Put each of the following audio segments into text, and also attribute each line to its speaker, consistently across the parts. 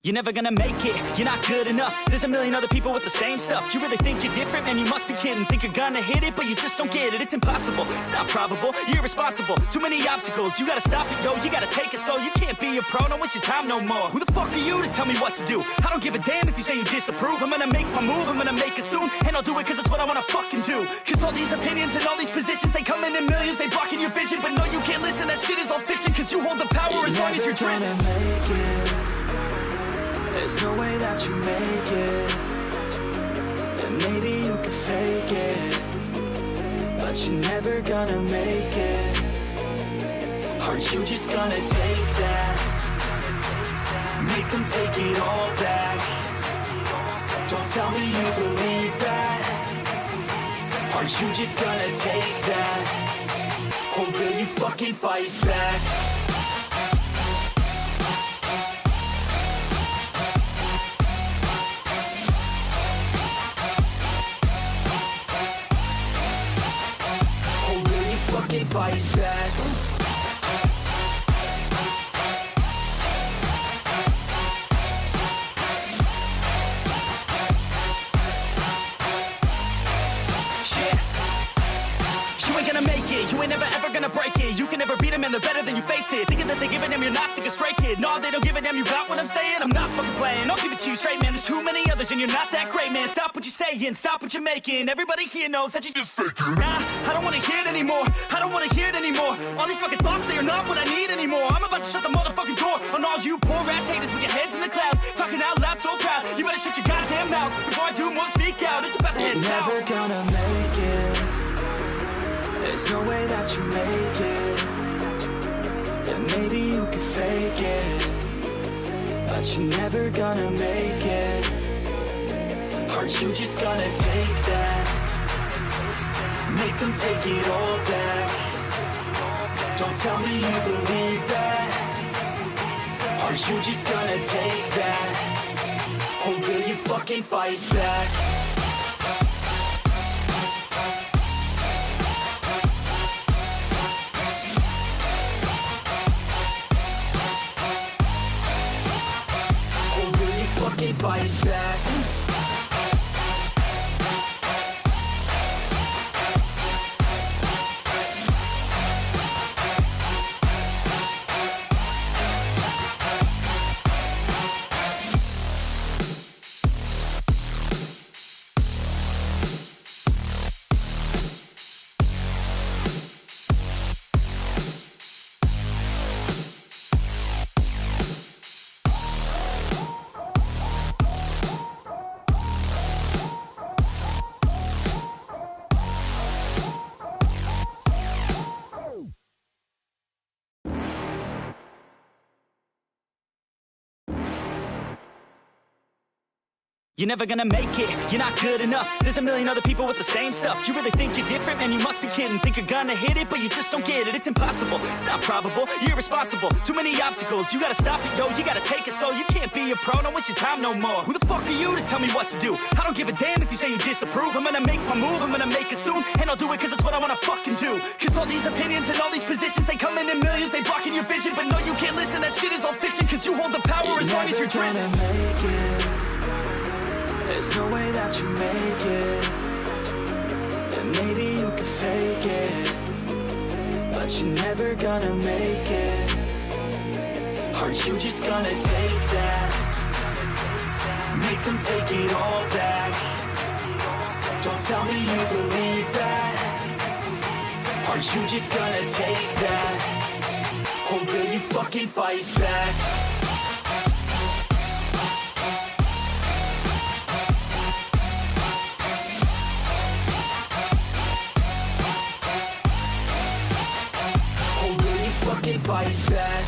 Speaker 1: You're never gonna make it, you're not good enough. There's a million other people with the same stuff. You really think you're different? Man, you must be kidding. Think you're gonna hit it, but you just don't get it. It's impossible, it's not probable, you're irresponsible. Too many obstacles, you gotta stop it, yo. You gotta take it slow, you can't be a pro. Don't waste your time no more. Who the fuck are you to tell me what to do? I don't give a damn if you say you disapprove. I'm gonna make my move, I'm gonna make it soon. And I'll do it cause it's what I wanna fucking do. Cause all these opinions and all these positions, they come in millions, they blocking your vision. But no, you can't listen, that shit is all fiction. Cause you hold the power as long as you're dreaming.
Speaker 2: There's no way that you make it. And maybe you could fake it, but you're never gonna make it. Are you just gonna take that? Make them take it all back. Don't tell me you believe that. Are you just gonna take that? Or will you fucking fight back? Fight back. You ain't gonna make it, you ain't never ever gonna break it. You can never beat them and they're better than you face it. Thinking that they give a damn, you're not thinking straight, kid. No, they don't give a damn, you got what I'm saying? I'm not fucking playing, I'll give it to you straight, man. There's too many others and you're not that great, man. Stop what you're saying, stop what you're making. Everybody here knows that you just faking. Nah, I don't wanna hear it anymore, I don't wanna hear it anymore. All these fucking thoughts, they are not what I need anymore. I'm about to shut the motherfucking door on all you poor ass haters with your heads in the clouds, talking out loud so proud. You better shut your goddamn mouth before I do more, speak out. It's about to head south. Never gonna make it. There's no way that you make it. And maybe you could fake it, but you're never gonna make it. Are you just gonna take that? Make them take it all back. Don't tell me you believe that. Are you just gonna take that? Or will you fucking fight back? Fight back.
Speaker 1: You're never gonna make it, you're not good enough. There's a million other people with the same stuff. You really think you're different? Man, you must be kidding. Think you're gonna hit it, but you just don't get it. It's impossible, it's not probable, you're irresponsible. Too many obstacles, you gotta stop it, yo. You gotta take it slow, you can't be a pro. Don't waste your time no more. Who the fuck are you to tell me what to do? I don't give a damn if you say you disapprove. I'm gonna make my move, I'm gonna make it soon. And I'll do it cause it's what I wanna fucking do. Cause all these opinions and all these positions, they come in millions, they blocking your vision. But no, you can't listen, that shit is all fiction. Cause you hold the power as long as you're dreaming.
Speaker 2: There's no way that you make it. And maybe you could fake it, but you're never gonna make it. Are you just gonna take that? Make them take it all back. Don't tell me you believe that. Are you just gonna take that? Or will you fucking fight back? Fight back.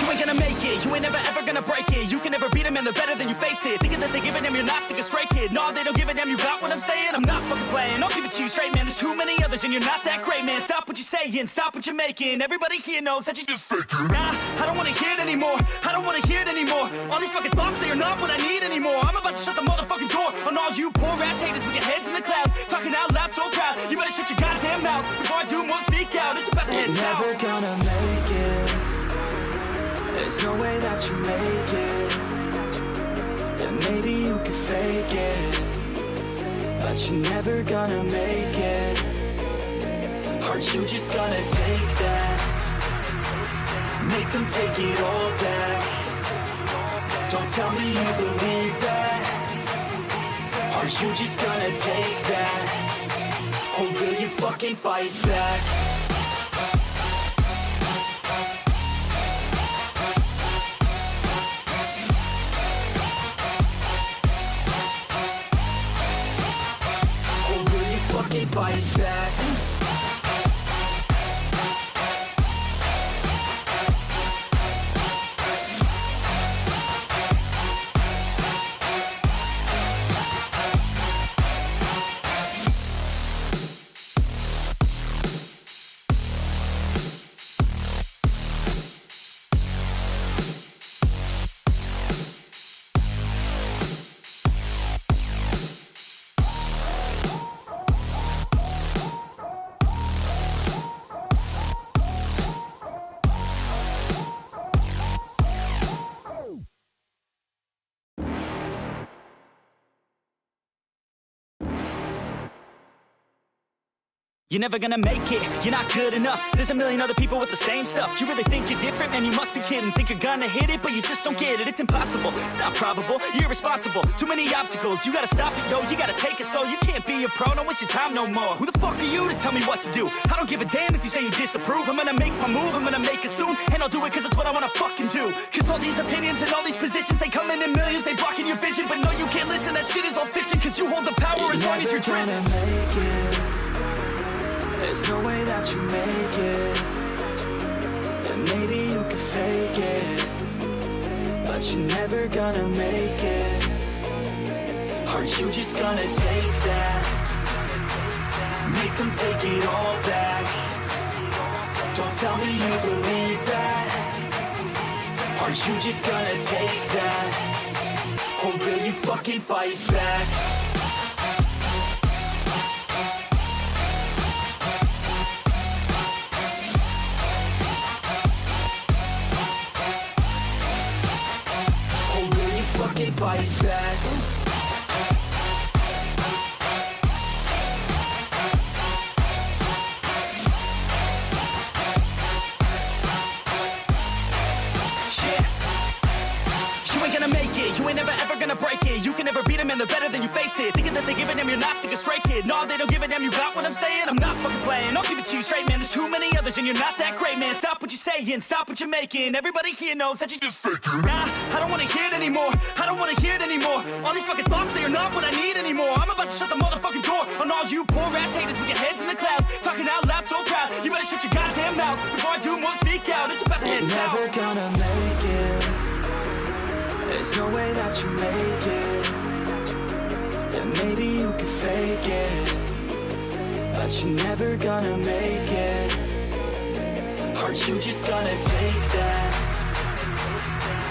Speaker 2: You ain't gonna make it, you ain't never ever gonna break it. You can never beat them and they're better than you face it. Thinking that they give a damn, you're not thinking straight, kid. No, they don't give a damn, you got what I'm saying? I'm not fucking playing, I'll give it to you straight, man. There's too many others and you're not that great, man. Stop what you're saying, stop what you're making. Everybody here knows that you just faking. Nah, I don't wanna hear it anymore, I don't wanna hear it anymore. All these fucking thoughts, they are not what I need anymore. I'm about to shut the motherfucking door on you poor ass haters with your heads in the clouds, talking out loud so proud, you better shut your goddamn mouth before I do more speak out. It's about to head south.
Speaker 1: You're never gonna make it. There's no way that you make it. And maybe you could fake it, but you're never gonna make it. Are you just gonna take that? Make them take it all back. Don't tell me you believe that. Are you just gonna take that? Or will you fucking fight back? Or will you fucking fight back?
Speaker 2: You're never gonna make it, you're not good enough. There's a million other people with the same stuff. You really think you're different? Man, you must be kidding. Think you're gonna hit it, but you just don't get it. It's impossible, it's not probable, you're irresponsible. Too many obstacles, you gotta stop it, yo. You gotta take it slow, you can't be a pro. Don't waste your time no more. Who the fuck are you to tell me what to do? I don't give a damn if you say you disapprove. I'm gonna make my move, I'm gonna make it soon. And I'll do it cause it's what I wanna fucking do. Cause all these opinions and all these positions, they come in millions, they blocking your vision. But no, you can't listen, that shit is all fiction. Cause you hold the power as long as you're driven.
Speaker 1: There's no way that you make it. And maybe you could fake it, but you're never gonna make it. Are you just gonna take that? Make them take it all back. Don't tell me you believe that. Are you just gonna take that? Or will you fucking fight back? Fight back.
Speaker 2: You ain't gonna make it, you ain't never ever gonna break it. You can never beat them and they're better than you face it. Thinking that they give a damn, you're not, think a straight kid. No, they don't give a damn, you got what I'm saying? I'm not fucking playing, I'll give it to you straight, man. There's too many others and you're not that great, man. Stop what you're saying, stop what you're making. Everybody here knows that you just faking. Nah, I don't wanna hear it anymore, I don't wanna hear it anymore. All these fucking thoughts, they are not what I need anymore. I'm about to shut the motherfucking door on all you poor ass haters with your heads in the clouds, talking out loud so proud. You better shut your goddamn mouth before I do more speak out. It's about to head south.
Speaker 1: You're never gonna make it. There's no way that you make it. And maybe you could fake it, but you're never gonna make it. Are you just gonna take that?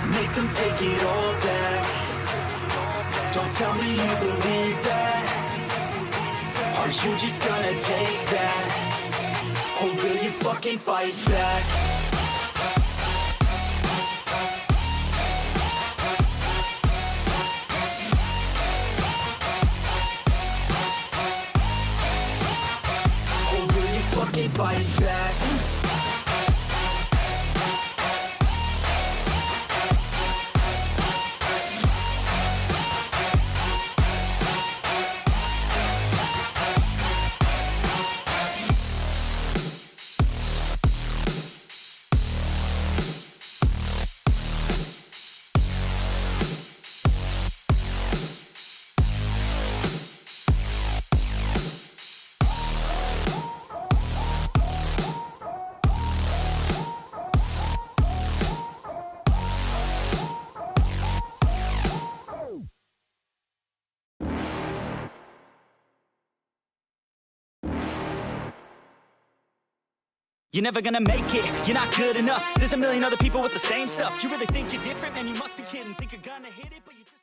Speaker 1: Make them take it all back. Don't tell me you believe that. Are you just gonna take that? Or will you fucking fight back? Fight back.
Speaker 2: You're never gonna make it, you're not good enough. There's a million other people with the same stuff. You really think you're different? Man, you must be kidding. Think you're gonna hit it, but you just